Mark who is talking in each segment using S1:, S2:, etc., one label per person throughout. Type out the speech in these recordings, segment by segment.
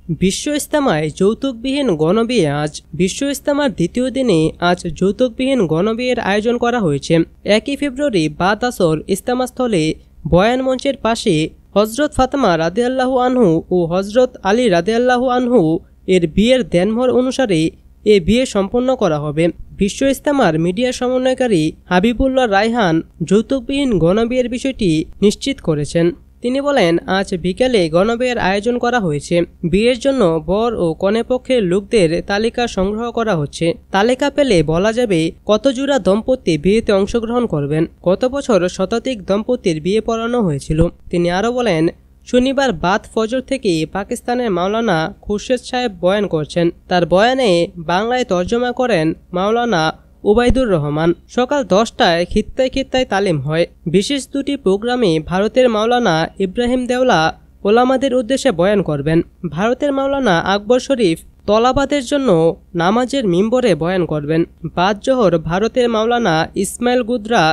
S1: বিশ্ব ইজতেমায় যৌতুকবিহীন গণবিয়ে আজ। বিশ্ব ইজতেমার দ্বিতীয় দিনে আজ যৌতুকবিহীন গণবিয়ের আয়োজন করা হয়েছে। 1 ফেব্রুয়ারি বাদ আসর ইজতেমাস্থলে বয়ান মঞ্চের পাশে হজরত ফাতেমা রাদিয়াল্লাহু আনহু ও হজরত আলী রাদিয়াল্লাহু আনহু এর বিয়ের দেনমোহর অনুসারে এ বিয়ে সম্পন্ন করা হবে। বিশ্ব ইজতেমার মিডিয়া সমন্বয়কারী হাবিবুল্লাহ রায়হান যৌতুকবিহীন গণবিয়ের বিষয়টি নিশ্চিত করেছেন। তিনি বলেন, আজ বিকেলে গণবিয়ের আয়োজন করা হয়েছে। বিয়ের জন্য বর ও কনেপক্ষের লোকদের তালিকা সংগ্রহ করা হচ্ছে। তালিকা পেলে বলা যাবে কত জোড়া দম্পতি বিয়েতে অংশগ্রহণ করবেন। গত বছর শতাধিক দম্পতির বিয়ে পড়ানো হয়েছিল। তিনি আরও বলেন, শনিবার বাদ ফজর থেকে পাকিস্তানের মাওলানা খুরশেদ সাহেব বয়ান করছেন। তার বয়ানে বাংলায় তর্জমা করেন মাওলানা উবাইদুর রহমান। সকাল 10টায় খিত্তায় খিত্তায় তালিম হয়। বিশেষ দুটি প্রোগ্রামে ভারতের মাওলানা ইব্রাহিম দেওলা ওলামাদের উদ্দেশ্যে বয়ান করবেন। ভারতের মাওলানা আকবর শরীফ তলাবাদের জন্য নামাজের মিম্বরে বয়ান করবেন। বাদ জোহর ভারতের মাওলানা ইসমাইল গুদরা,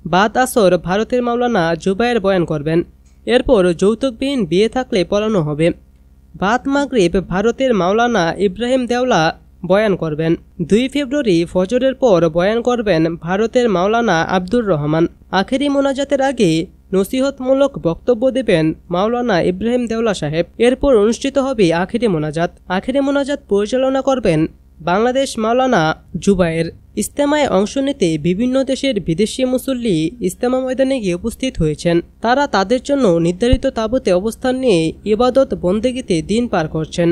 S1: বাদ আসর ভারতের মাওলানা জুবায়ের বয়ান করবেন। এরপর যৌতুকবিহীন বিয়ে থাকলে পড়ানো হবে। বাদ মাগরিব ভারতের মাওলানা ইব্রাহিম দেওলা বয়ান করবেন। 2 ফেব্রুয়ারি ফজরের পর বয়ান করবেন ভারতের মাওলানা আব্দুর রহমান। আখেরি মোনাজাতের আগে নসিহতমূলক বক্তব্য দেবেন মাওলানা ইব্রাহিম দেওলা সাহেব। এরপর অনুষ্ঠিত হবে আখেরি মোনাজাত। আখেরি মোনাজাত পরিচালনা করবেন বাংলাদেশ মাওলানা জুবায়ের। ইজতেমায় অংশ নিতে বিভিন্ন দেশের বিদেশি মুসল্লি ইজতেমা ময়দানে গিয়ে উপস্থিত হয়েছেন। তারা তাদের জন্য নির্ধারিত তাঁবুতে অবস্থান নিয়ে ইবাদত বন্দেগীতে দিন পার করছেন।